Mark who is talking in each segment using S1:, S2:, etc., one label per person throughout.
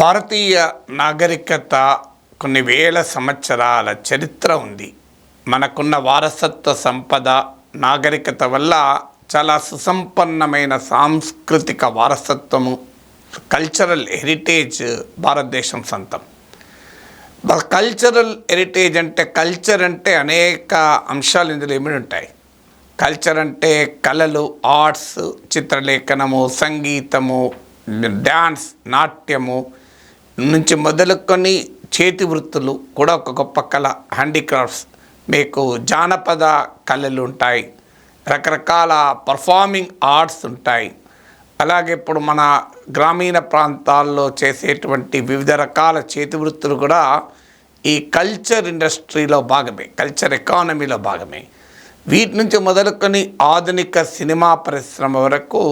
S1: భారతీయ నాగరికత కొన్ని వేల సంవత్సరాల చరిత్ర ఉంది. మనకున్న వారసత్వ సంపద నాగరికత వల్ల చాలా సుసంపన్నమైన సాంస్కృతిక వారసత్వము, కల్చరల్ హెరిటేజ్ భారతదేశం సొంతం. కల్చరల్ హెరిటేజ్ అంటే కల్చర్ అంటే అనేక అంశాలు ఇందులో ఏమిటి ఉంటాయి. కల్చర్ అంటే కళలు, ఆర్ట్స్, చిత్రలేఖనము, సంగీతము, డ్యాన్స్, నాట్యము నుంచి మొదలుకొని చేతి వృత్తులు కూడా ఒక గొప్ప కళ, హ్యాండీక్రాఫ్ట్స్, మీకు జానపద కళలు ఉంటాయి, రకరకాల పర్ఫార్మింగ్ ఆర్ట్స్ ఉంటాయి. అలాగే ఇప్పుడు మన గ్రామీణ ప్రాంతాల్లో చేసేటువంటి వివిధ రకాల చేతి వృత్తులు కూడా ఈ కల్చర్ ఇండస్ట్రీలో భాగమే, కల్చర్ ఎకానమీలో భాగమే. వీటి నుంచి మొదలుకొని ఆధునిక సినిమా పరిశ్రమ వరకు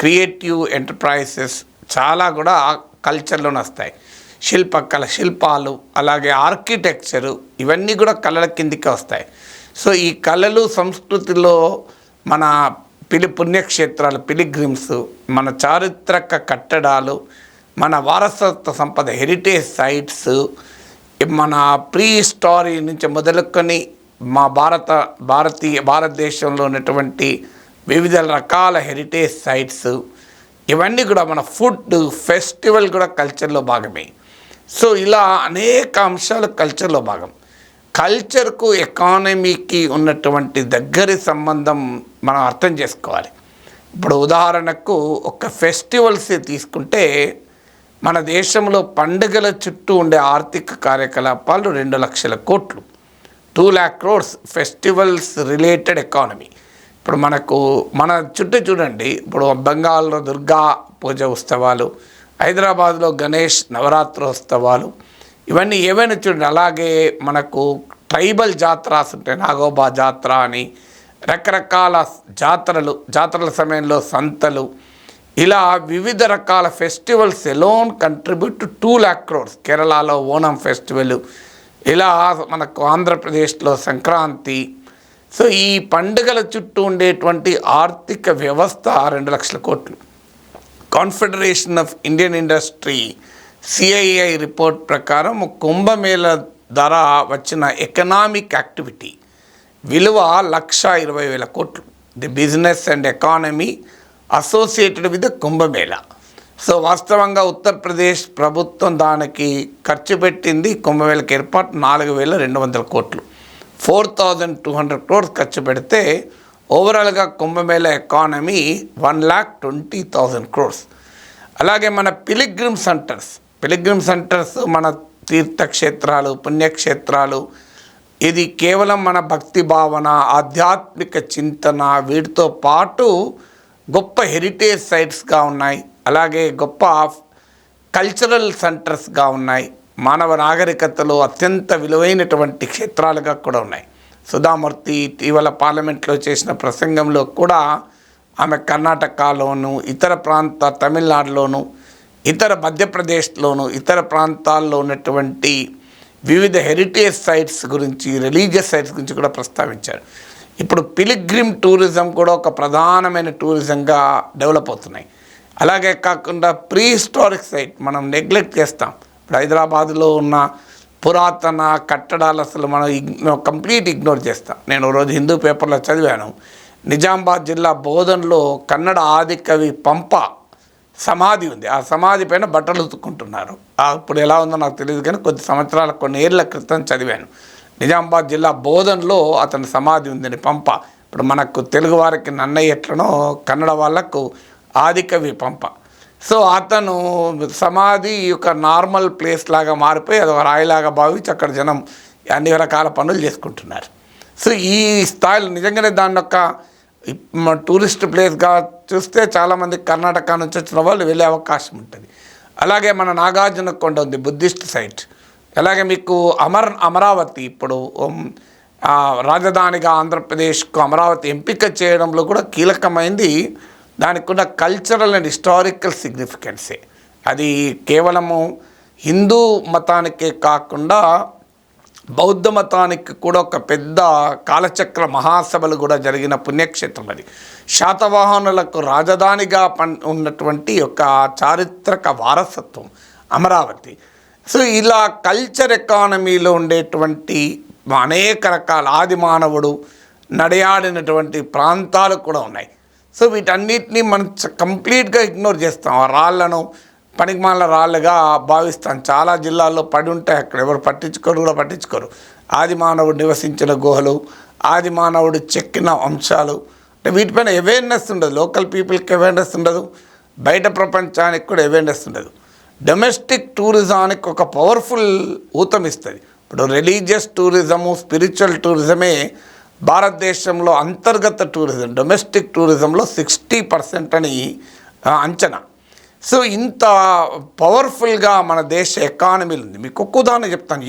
S1: క్రియేటివ్ ఎంటర్ప్రైజెస్ చాలా కూడా కల్చర్లోనే వస్తాయి. శిల్పాలు, అలాగే ఆర్కిటెక్చరు, ఇవన్నీ కూడా కళల కిందికి వస్తాయి. సో ఈ కళలు సంస్కృతిలో మన పుణ్యక్షేత్రాలు, పిలిగ్రిమ్స్, మన చారిత్రక కట్టడాలు, మన వారసత్వ సంపద హెరిటేజ్ సైట్స్, మన ప్రీ హిస్టరీ నుంచి మొదలుకొని మా భారతదేశంలో ఉన్నటువంటి వివిధ రకాల హెరిటేజ్ సైట్స్, ఇవన్నీ కూడా మన ఫుడ్, ఫెస్టివల్ కూడా కల్చర్లో భాగమే. సో ఇలా అనేక అంశాలు కల్చర్లో భాగం. కల్చర్కు ఎకానమీకి ఉన్నటువంటి దగ్గరి సంబంధం మనం అర్థం చేసుకోవాలి. ఇప్పుడు ఉదాహరణకు ఒక ఫెస్టివల్స్ తీసుకుంటే మన దేశంలో పండుగల చుట్టూ ఉండే ఆర్థిక కార్యకలాపాలు 2 లక్షల కోట్లు, 2 lakh crores festivals related economy. ఇప్పుడు మన చుట్టూ చూడండి, ఇప్పుడు బెంగాల్లో దుర్గా పూజ ఉత్సవాలు, హైదరాబాద్లో గణేష్ నవరాత్రోత్సవాలు, ఇవన్నీ ఏవైనా చూడండి. అలాగే మనకు ట్రైబల్ జాతరాస్ ఉంటాయి, నాగోబా జాతర అని, రకరకాల జాతరల సమయంలో సంతలు, ఇలా వివిధ రకాల festivals alone contribute to 2 lakh crores. కేరళలో ఓనం ఫెస్టివల్, ఇలా మనకు ఆంధ్రప్రదేశ్లో సంక్రాంతి. సో ఈ పండుగల చుట్టూ ఉండేటువంటి ఆర్థిక వ్యవస్థ 2 లక్షల కోట్లు. Confederation of Indian industry CII report ప్రకారం కుంభమేళ ద్వారా వచ్చిన ఎకనామిక్ యాక్టివిటీ విలువ 1,20,000 కోట్లు. The business and economy associated with Kumbh Mela. So వాస్తవంగా ఉత్తరప్రదేశ్ ప్రభుత్వం దానికి ఖర్చు పెట్టింది కుంభమేళకి ఏర్పాటు 4,200 కోట్లు, 4,200 crores ఖర్చు పెడితే ఓవరాల్గా కుంభమేళ ఎకానమీ 1,20,000 crores. అలాగే మన పిలిగ్రిమ్ సెంటర్స్ మన తీర్థక్షేత్రాలు, పుణ్యక్షేత్రాలు, ఇది కేవలం మన భక్తి భావన, ఆధ్యాత్మిక చింతన, వీటితో పాటు గొప్ప హెరిటేజ్ సైట్స్గా ఉన్నాయి. అలాగే గొప్ప కల్చరల్ సెంటర్స్గా ఉన్నాయి. మానవ నాగరికతలో అత్యంత విలువైనటువంటి క్షేత్రాలుగా కూడా ఉన్నాయి. సుధామూర్తి ఇటీవల పార్లమెంట్లో చేసిన ప్రసంగంలో కూడా ఆమె కర్ణాటకలోను, ఇతర తమిళనాడులోను, ఇతర మధ్యప్రదేశ్లోను, ఇతర ప్రాంతాల్లో ఉన్నటువంటి వివిధ హెరిటేజ్ సైట్స్ గురించి, రిలీజియస్ సైట్స్ గురించి కూడా ప్రస్తావించారు. ఇప్పుడు పిలిగ్రిమ్ టూరిజం కూడా ఒక ప్రధానమైన టూరిజంగా డెవలప్ అవుతున్నాయి. అలాగే కాకుండా ప్రీ హిస్టారిక్ సైట్ మనం నెగ్లెక్ట్ చేస్తాం. ఇప్పుడు హైదరాబాద్లో ఉన్న పురాతన కట్టడాలు అసలు మనం కంప్లీట్ ఇగ్నోర్ చేస్తాం. నేను రోజు హిందూ పేపర్లో చదివాను, నిజామాబాద్ జిల్లా బోధన్లో కన్నడ ఆదికవి పంప సమాధి ఉంది. ఆ సమాధి పైన బట్టలు ఉతుక్కుంటున్నారు. ఇప్పుడు ఎలా ఉందో నాకు తెలియదు, కానీ కొన్ని ఏళ్ల క్రితం చదివాను. నిజామాబాద్ జిల్లా బోధన్లో అతని సమాధి ఉందని పంప. ఇప్పుడు మనకు తెలుగు వారికి నన్నయ్య ఎట్లనో కన్నడ వాళ్ళకు ఆదికవి పంప. సో అతను సమాధి ఒక నార్మల్ ప్లేస్ లాగా మారిపోయి అది ఒక రాయిలాగా భావించి అక్కడ జనం అన్ని రకాల పనులు చేసుకుంటున్నారు. సో ఈ స్థాయిలో నిజంగానే దాన్ని ఒక టూరిస్ట్ ప్లేస్గా చూస్తే చాలామంది కర్ణాటక నుంచి వచ్చిన వాళ్ళు వెళ్ళే అవకాశం ఉంటుంది. అలాగే మన నాగార్జున కొండ ఉంది, బుద్ధిస్ట్ సైట్. అలాగే మీకు అమరావతి, ఇప్పుడు రాజధానిగా ఆంధ్రప్రదేశ్కు అమరావతి ఎంపిక చేయడంలో కూడా కీలకమైంది దానికి కూడా కల్చరల్ అండ్ హిస్టారికల్ సిగ్నిఫికెన్సే. అది కేవలము హిందూ మతానికే కాకుండా బౌద్ధ మతానికి కూడా ఒక పెద్ద కాలచక్ర మహాసభలు కూడా జరిగిన పుణ్యక్షేత్రం అది. శాతవాహనులకు రాజధానిగా ఉన్నటువంటి ఒక చారిత్రక వారసత్వం అమరావతి. సో ఇలా కల్చర్ ఎకానమీలో ఉండేటువంటి అనేక రకాల ఆది మానవుడు నడయాడినటువంటి ప్రాంతాలు కూడా ఉన్నాయి. సో వీటన్నిటిని మనం కంప్లీట్గా ఇగ్నోర్ చేస్తాం. ఆ రాళ్లను పనికిమాల రాళ్ళుగా భావిస్తాం. చాలా జిల్లాల్లో పడి ఉంటాయి, అక్కడ ఎవరు పట్టించుకోరు. ఆది మానవుడు నివసించిన గుహలు, ఆది మానవుడు చెక్కిన అంశాలు, అంటే వీటిపైన అవేర్నెస్ ఉండదు. లోకల్ పీపుల్కి అవేర్నెస్ ఉండదు, బయట ప్రపంచానికి కూడా అవేర్నెస్ ఉండదు. డొమెస్టిక్ టూరిజానికి ఒక పవర్ఫుల్ ఊతమిస్తుంది. ఇప్పుడు రిలీజియస్ టూరిజము, స్పిరిచువల్ టూరిజమే భారతదేశంలో అంతర్గత టూరిజం, డొమెస్టిక్ టూరిజంలో 60% అని అంచనా. సో ఇంత పవర్ఫుల్గా మన దేశ ఎకానమీలు ఉంది. మీకు ఒక్క ఉదాహరణ చెప్తాను.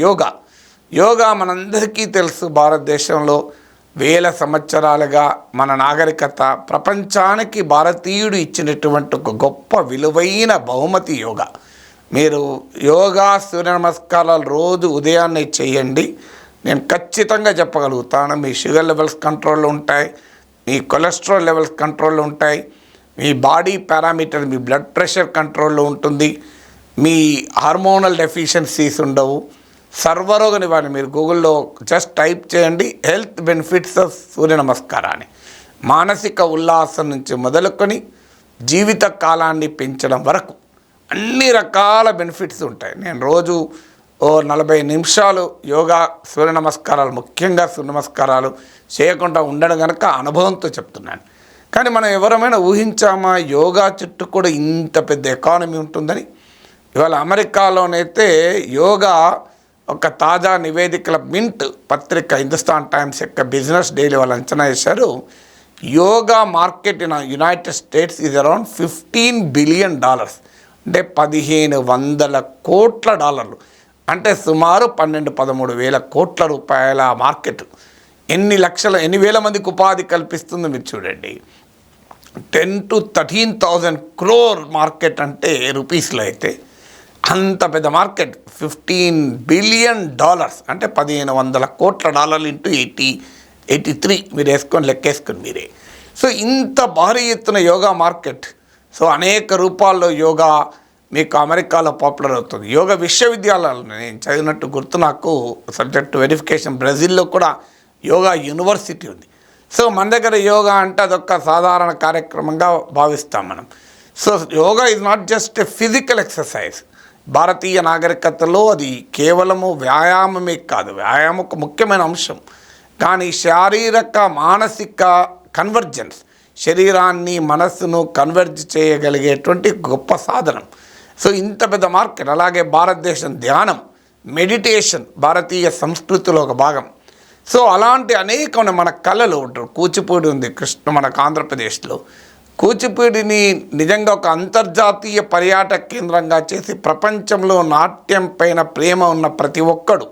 S1: యోగా మనందరికీ తెలుసు. భారతదేశంలో వేల సంవత్సరాలుగా మన నాగరికత ప్రపంచానికి భారతీయుడు ఇచ్చినటువంటి ఒక గొప్ప విలువైన బహుమతి యోగా. మీరు యోగా, సూర్య నమస్కారాలు రోజు ఉదయాన్నే చేయండి. నేను ఖచ్చితంగా చెప్పగలుగుతాను, మీ షుగర్ లెవెల్స్ కంట్రోల్లో ఉంటాయి, మీ కొలెస్ట్రాల్ లెవెల్స్ కంట్రోల్లో ఉంటాయి, మీ బాడీ పారామీటర్, మీ బ్లడ్ ప్రెషర్ కంట్రోల్లో ఉంటుంది, మీ హార్మోనల్ డెఫిషియన్సీస్ ఉండవు, సర్వరోగ నివారణ. మీరు గూగుల్లో జస్ట్ టైప్ చేయండి హెల్త్ బెనిఫిట్స్ ఆఫ్ సూర్య నమస్కారాన్ని. మానసిక ఉల్లాసం నుంచి మొదలుకొని జీవిత కాలాన్ని పెంచడం వరకు అన్ని రకాల బెనిఫిట్స్ ఉంటాయి. నేను రోజు 40 నిమిషాలు యోగా, సూర్య నమస్కారాలు, ముఖ్యంగా సూర్య నమస్కారాలు చేయకుండా ఉండడం కనుక అనుభవంతో చెప్తున్నాను. కానీ మనం ఎవరమైనా ఊహించామా యోగా చుట్టూ కూడా ఇంత పెద్ద ఎకానమీ ఉంటుందని? ఇవాళ అమెరికాలోనైతే యోగా ఒక తాజా నివేదికల మింట్ పత్రిక, హిందుస్థాన్ టైమ్స్ యొక్క బిజినెస్ డైలీ వాళ్ళు అంచనా వేశారు. Yoga market in United states is around $15 billion, అంటే 1500 కోట్ల డాలర్లు, అంటే సుమారు 12-13 వేల కోట్ల రూపాయల మార్కెట్. ఎన్ని వేల మందికి ఉపాధి కల్పిస్తుందో మీరు చూడండి. 10 to 13,000 crore మార్కెట్ అంటే రూపీస్లో అయితే అంత పెద్ద మార్కెట్. $15 బిలియన్, అంటే 1500 కోట్ల డాలర్లు ఇంటూ 83 మీరు లెక్కేసుకొని మీరే. సో ఇంత భారీ ఎత్తున యోగా మార్కెట్. సో అనేక రూపాల్లో యోగా మీకు అమెరికాలో పాపులర్ అవుతుంది. యోగా విశ్వవిద్యాలయాలు నేను చదివినట్టు గుర్తు నాకు, సబ్జెక్ట్ వెరిఫికేషన్. బ్రెజిల్లో కూడా యోగా యూనివర్సిటీ ఉంది. సో మన దగ్గర యోగా అంటే అదొక సాధారణ కార్యక్రమంగా భావిస్తాం మనం. So yoga is not just a physical exercise. భారతీయ నాగరికతలో అది కేవలము వ్యాయామమే కాదు, వ్యాయామం ఒక ముఖ్యమైన అంశం. కానీ శారీరక మానసిక కన్వర్జెన్స్, శరీరాన్ని మనస్సును కన్వర్జ్ చేయగలిగేటువంటి గొప్ప సాధనం. సో ఇంత పెద్ద మార్కెట్. అలాగే భారతదేశం ధ్యానం, మెడిటేషన్ భారతీయ సంస్కృతిలో ఒక భాగం. సో అలాంటి అనేక మన కళలు ఉంటారు. కూచిపూడి ఉంది మనకు ఆంధ్రప్రదేశ్లో. కూచిపూడిని నిజంగా ఒక అంతర్జాతీయ పర్యాటక కేంద్రంగా చేసి ప్రపంచంలో నాట్యం పైన ప్రేమ ఉన్న ప్రతి ఒక్కడు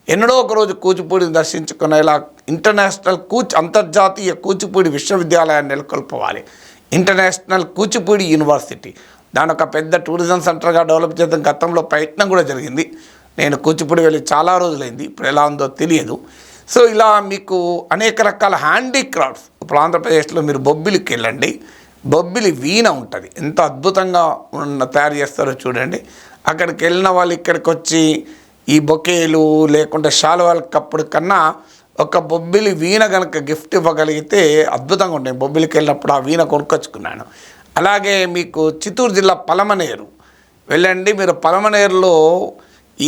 S1: ఎన్నడో ఒకరోజు కూచిపూడిని దర్శించుకునేలా అంతర్జాతీయ కూచిపూడి విశ్వవిద్యాలయాన్ని నెలకొల్పవాలి. ఇంటర్నేషనల్ కూచిపూడి యూనివర్సిటీ, దాని ఒక పెద్ద టూరిజం సెంటర్గా డెవలప్ చేద్దాం. గతంలో ప్రయత్నం కూడా జరిగింది. నేను కూచిపూడి వెళ్ళి చాలా రోజులైంది, ఇప్పుడు ఎలా ఉందో తెలియదు. సో ఇలా మీకు అనేక రకాల హ్యాండీక్రాఫ్ట్స్. ఇప్పుడు ఆంధ్రప్రదేశ్లో మీరు బొబ్బిలికి వెళ్ళండి, బొబ్బిలి వీణ ఉంటుంది, ఎంత అద్భుతంగా తయారు చేస్తారో చూడండి. అక్కడికి వెళ్ళిన వాళ్ళు ఇక్కడికి వచ్చి ఈ బొకేలు లేకుంటే శాలువాల కప్పుడు కన్నా ఒక బొబ్బిలి వీణ కనుక గిఫ్ట్ ఇవ్వగలిగితే అద్భుతంగా ఉంటాయి. బొబ్బిలికి వెళ్ళినప్పుడు ఆ వీణ కొనుక్కొచ్చుకున్నాను. అలాగే మీకు చిత్తూరు జిల్లా పలమనేరు వెళ్ళండి. మీరు పలమనేరులో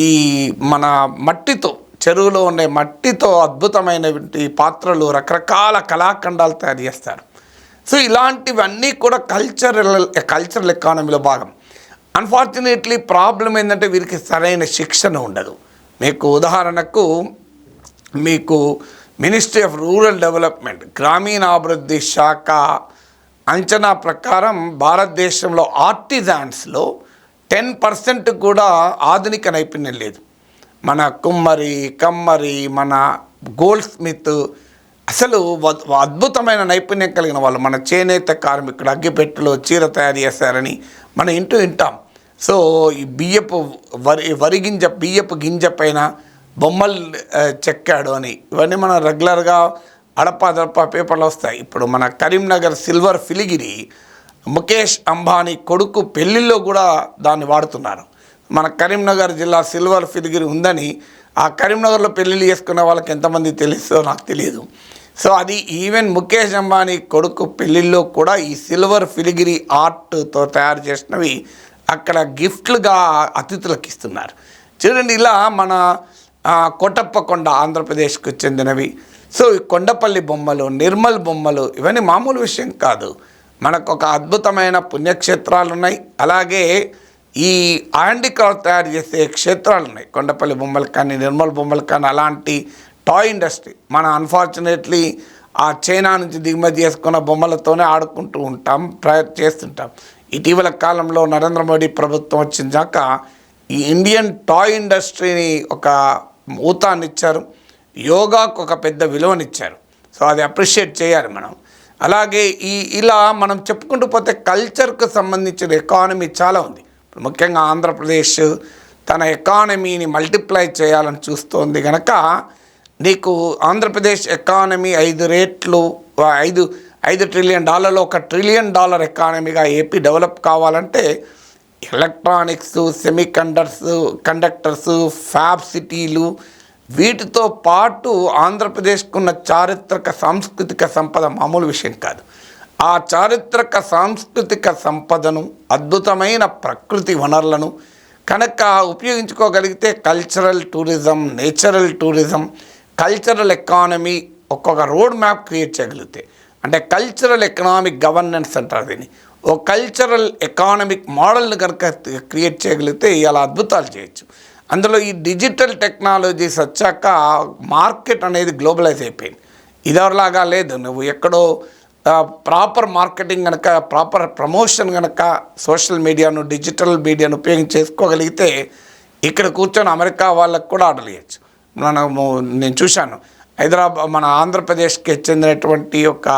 S1: ఈ మన మట్టితో, చెరువులో ఉండే మట్టితో అద్భుతమైనటువంటి పాత్రలు, రకరకాల కళాఖండాలు తయారు చేస్తారు. సో ఇలాంటివన్నీ కూడా కల్చరల్ ఎకానమీలో భాగం. అన్ఫార్చునేట్లీ ప్రాబ్లం ఏంటంటే వీరికి సరైన శిక్షణ ఉండదు. మీకు ఉదాహరణకు మీకు మినిస్ట్రీ ఆఫ్ రూరల్ డెవలప్మెంట్, గ్రామీణాభివృద్ధి శాఖ అంచనా ప్రకారం భారతదేశంలో ఆర్టిజాన్స్లో 10% కూడా ఆధునిక నైపుణ్యం లేదు. మన కుమ్మరి, కమ్మరి, మన గోల్డ్ స్మిత్ అసలు అద్భుతమైన నైపుణ్యం కలిగిన వాళ్ళు. మన చేనేత కార్మికుడు అగ్గిపెట్టెలో చీర తయారు చేశారని మనం వింటాం. సో ఈ బియ్యపు గింజ పైన బొమ్మలు చెక్కాడు అని, ఇవన్నీ మనం రెగ్యులర్గా అడపా పేపర్లు వస్తాయి. ఇప్పుడు మన కరీంనగర్ సిల్వర్ ఫిలిగిరి ముఖేష్ అంబానీ కొడుకు పెళ్ళిళ్ళలో కూడా దాన్ని వాడుతున్నారు. మన కరీంనగర్ జిల్లా సిల్వర్ ఫిలిగిరి ఉందని, ఆ కరీంనగర్లో పెళ్ళిళ్ళు చేసుకునే వాళ్ళకి ఎంతమంది తెలుసో నాకు తెలియదు. సో అది ఈవెన్ ముఖేష్ అంబానీ కొడుకు పెళ్ళిళ్ళు కూడా ఈ సిల్వర్ ఫిలిగిరి ఆర్ట్తో తయారు చేసినవి అక్కడ గిఫ్ట్లుగా అతిథులకు ఇస్తున్నారు. చూడండి, ఇలా మన కోటప్పకొండ ఆంధ్రప్రదేశ్కు చెందినవి. సో ఈ కొండపల్లి బొమ్మలు, నిర్మల్ బొమ్మలు ఇవన్నీ మామూలు విషయం కాదు. మనకు ఒక అద్భుతమైన పుణ్యక్షేత్రాలు ఉన్నాయి. అలాగే ఈ హ్యాండిక్రాఫ్ట్ తయారు చేసే క్షేత్రాలు ఉన్నాయి. కొండపల్లి బొమ్మలు కానీ, నిర్మల్ బొమ్మలు కానీ, అలాంటి టాయ్ ఇండస్ట్రీ. మన అన్ఫార్చునేట్లీ ఆ చైనా నుంచి దిగుమతి చేసుకున్న బొమ్మలతోనే ఆడుకుంటూ ఉంటాం, చేస్తుంటాం. ఇటీవల కాలంలో నరేంద్ర మోడీ ప్రభుత్వం వచ్చినాక ఈ ఇండియన్ టాయ్ ఇండస్ట్రీని ఒక ఊతాన్ని ఇచ్చారు, యోగాకు ఒక పెద్ద విలువనిచ్చారు. సో అది అప్రిషియేట్ చేయాలి మనం. అలాగే ఇలా మనం చెప్పుకుంటూ పోతే కల్చర్కు సంబంధించిన ఎకానమీ చాలా ఉంది. ముఖ్యంగా ఆంధ్రప్రదేశ్ తన ఎకానమీని మల్టిప్లై చేయాలని చూస్తోంది కనుక నీకు ఆంధ్రప్రదేశ్ ఎకానమీ 5 రెట్లు $5 ట్రిలియన్, $1 ట్రిలియన్ ఎకానమీగా ఏపీ డెవలప్ కావాలంటే ఎలక్ట్రానిక్స్, కండక్టర్స్, ఫ్యాబ్ సిటీలు, వీటితో పాటు ఆంధ్రప్రదేశ్కున్న చారిత్రక సాంస్కృతిక సంపద మామూలు విషయం కాదు. ఆ చారిత్రక సాంస్కృతిక సంపదను, అద్భుతమైన ప్రకృతి వనరులను కనుక ఉపయోగించుకోగలిగితే cultural tourism, natural tourism, cultural economy ఒక్కొక్క రోడ్ మ్యాప్ క్రియేట్ చేయగలిగితే, అంటే కల్చరల్ ఎకనామిక్ గవర్నెన్స్ అంటారు దీన్ని, ఓ కల్చరల్ ఎకానమిక్ మోడల్ని కనుక క్రియేట్ చేయగలిగితే ఇలా అద్భుతాలు చేయొచ్చు. అందులో ఈ డిజిటల్ టెక్నాలజీస్ వచ్చాక మార్కెట్ అనేది గ్లోబలైజ్ అయిపోయింది. ఇదివరలాగా లేదు. నువ్వు ఎక్కడో ప్రాపర్ మార్కెటింగ్ కనుక, ప్రాపర్ ప్రమోషన్ కనుక సోషల్ మీడియాను, డిజిటల్ మీడియాను ఉపయోగించి చేసుకోగలిగితే ఇక్కడ కూర్చొని అమెరికా వాళ్ళకు కూడా ఆర్డర్ ఇవ్వచ్చు. నేను చూశాను, హైదరాబాద్ మన ఆంధ్రప్రదేశ్కి చెందినటువంటి ఒక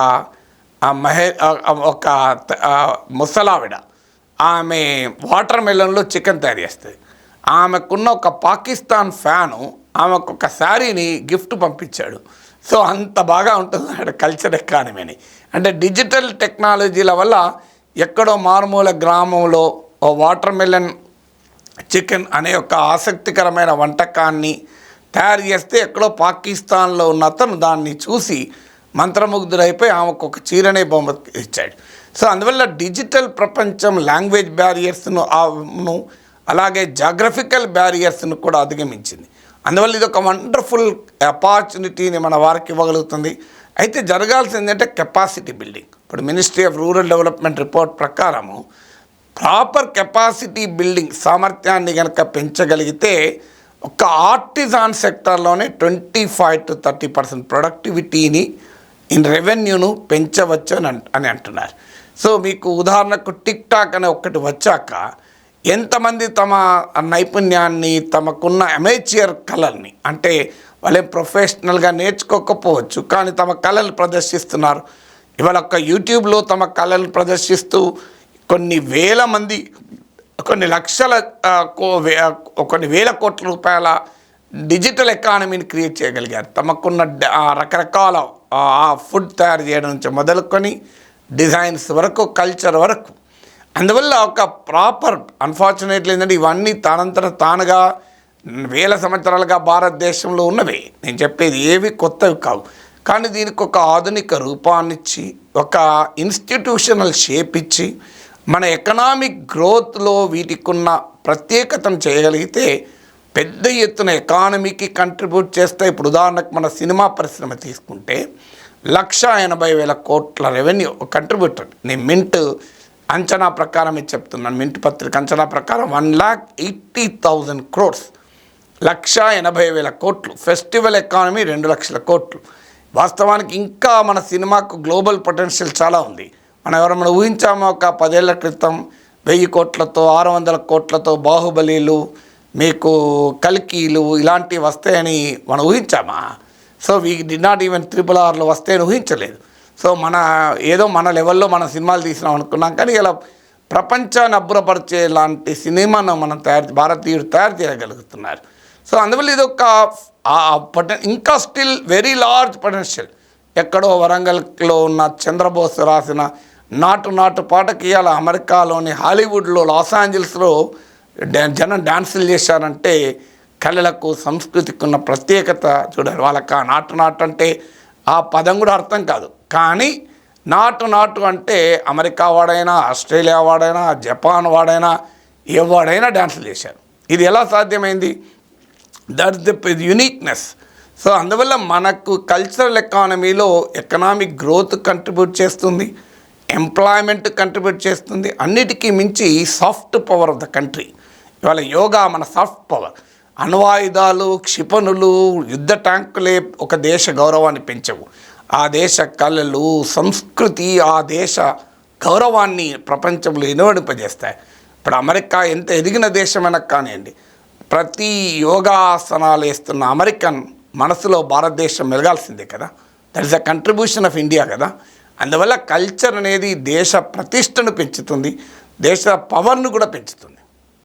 S1: ముసలావిడ, ఆమె వాటర్ మెలన్లో చికెన్ తయారు చేస్తుంది. ఆమెకున్న ఒక పాకిస్తాన్ ఫ్యాను ఆమెకు ఒక శారీని గిఫ్ట్ పంపించాడు. సో అంత బాగా ఉంటుంది అక్కడ కల్చర్ ఎకానమీని. అంటే డిజిటల్ టెక్నాలజీల వల్ల ఎక్కడో మారుమూల గ్రామంలో వాటర్ మెలన్ చికెన్ అనే ఒక ఆసక్తికరమైన వంటకాన్ని తయారు చేస్తే ఎక్కడో పాకిస్తాన్లో ఉన్న అతను దాన్ని చూసి మంత్రముగ్ధుడైపోయి ఆమెకు ఒక చీరనే బొమ్మ ఇచ్చాడు. సో అందువల్ల డిజిటల్ ప్రపంచం లాంగ్వేజ్ బ్యారియర్స్ను అలాగే జాగ్రఫికల్ బ్యారియర్స్ను కూడా అధిగమించింది. అందువల్ల ఇది ఒక వండర్ఫుల్ ఆపర్చునిటీని మన వారికి ఇవ్వగలుగుతుంది. అయితే జరగాల్సింది ఏంటంటే కెపాసిటీ బిల్డింగ్. ఇప్పుడు ministry of rural development report ప్రకారము ప్రాపర్ కెపాసిటీ బిల్డింగ్ సామర్థ్యాన్ని కనుక పెంచగలిగితే ఒక ఆర్టిజాన్ సెక్టర్లోనే 25 to 30% ప్రొడక్టివిటీని ఇన్ రెవెన్యూను పెంచవచ్చు అని అంటున్నారు. సో మీకు ఉదాహరణకు టిక్ టాక్ అనే ఒకటి వచ్చాక ఎంతమంది తమ నైపుణ్యాన్ని, తమకున్న అమేచ్యూర్ కళల్ని, అంటే వాళ్ళే ప్రొఫెషనల్గా నేర్చుకోకపోవచ్చు కానీ తమ కళలు ప్రదర్శిస్తున్నారు. ఇవాళ ఒక యూట్యూబ్లో తమ కళలు ప్రదర్శిస్తూ కొన్ని వేల మంది, కొన్ని లక్షల, కొన్ని వేల కోట్ల రూపాయల డిజిటల్ ఎకానమీని క్రియేట్ చేయగలిగారు. తమకున్న రకరకాల ఫుడ్ తయారు చేయడం నుంచి మొదలుకొని డిజైన్స్ వరకు, కల్చర్ వరకు. అందువల్ల ఒక ప్రాపర్, అన్ఫార్చునేట్లీ ఏంటంటే ఇవన్నీ తానుగా వేల సంవత్సరాలుగా భారతదేశంలో ఉన్నవి. నేను చెప్పేది ఏవి కొత్తవి కావు. కానీ దీనికి ఒక ఆధునిక రూపాన్నిచ్చి, ఒక ఇన్స్టిట్యూషనల్ షేప్ ఇచ్చి, మన ఎకనామిక్ గ్రోత్లో వీటికి ఉన్న ప్రత్యేకతను చేయగలిగితే పెద్ద ఎత్తున ఎకానమీకి కంట్రిబ్యూట్ చేస్తే. ఇప్పుడు ఉదాహరణకు మన సినిమా పరిశ్రమ తీసుకుంటే 1,80,000 కోట్ల రెవెన్యూ కంట్రిబ్యూటర్. నేను మింట్ అంచనా ప్రకారం చెప్తున్నాను, మింట్ పత్రిక అంచనా ప్రకారం 1,80,000 crores, 1,80,000 కోట్లు. ఫెస్టివల్ ఎకానమీ 2 లక్షల కోట్లు. వాస్తవానికి ఇంకా మన సినిమాకు గ్లోబల్ పొటెన్షియల్ చాలా ఉంది. మనం ఎవరైనా ఊహించామో ఒక 10 ఏళ్ల క్రితం 1000 కోట్లతో, 600 కోట్లతో బాహుబలిలు, మీకు కల్కీలు ఇలాంటివి వస్తాయని మనం ఊహించామా? So we did not even RRRలు వస్తాయని ఊహించలేదు. సో ఏదో మన లెవెల్లో మన సినిమాలు తీసినాం అనుకున్నాం. కానీ ఇలా ప్రపంచాన్ని అబ్బురపరిచే లాంటి సినిమాను మనం భారతీయుడు తయారు చేయగలుగుతున్నారు. సో అందువల్ల ఇది ఒక ఇంకా స్టిల్ వెరీ లార్జ్ పొటెన్షియల్. ఎక్కడో వరంగల్లో ఉన్న చంద్రబోస్ రాసిన నాటు పాటకి ఇవాళ అమెరికాలోని హాలీవుడ్లో, లాస్ ఏంజల్స్లో జనం డ్యాన్సులు చేశారంటే కళలకు సంస్కృతికి ఉన్న ప్రత్యేకత చూడాలి. వాళ్ళకి ఆ నాటు అంటే ఆ పదం కూడా అర్థం కాదు. కానీ నాటు అంటే అమెరికా వాడైనా, ఆస్ట్రేలియా వాడైనా, జపాన్ వాడైనా, ఎవడైనా డ్యాన్సులు చేశారు. ఇది ఎలా సాధ్యమైంది? That's the uniqueness. సో అందువల్ల మనకు కల్చరల్ ఎకానమీలో ఎకనామిక్ గ్రోత్ కంట్రిబ్యూట్ చేస్తుంది, ఎంప్లాయ్మెంట్ కంట్రిబ్యూట్ చేస్తుంది, అన్నిటికీ మించి soft power of the country. ఇవాళ యోగా మన సాఫ్ట్ పవర్. అణ్వాయుధాలు, క్షిపణులు, యుద్ధ ట్యాంకులే ఒక దేశ గౌరవాన్ని పెంచవు. ఆ దేశ కళలు, సంస్కృతి ఆ దేశ గౌరవాన్ని ప్రపంచంలో ఇనువడింపజేస్తాయి. ఇప్పుడు అమెరికా ఎంత ఎదిగిన దేశమైనా కానివ్వండి, ప్రతి యోగాసనాలు వేస్తున్న అమెరికన్ మనసులో భారతదేశం మెలగాల్సిందే కదా. That is a contribution of India కదా. అందువల్ల కల్చర్ అనేది దేశ ప్రతిష్టను పెంచుతుంది, దేశ పవర్ను కూడా పెంచుతుంది.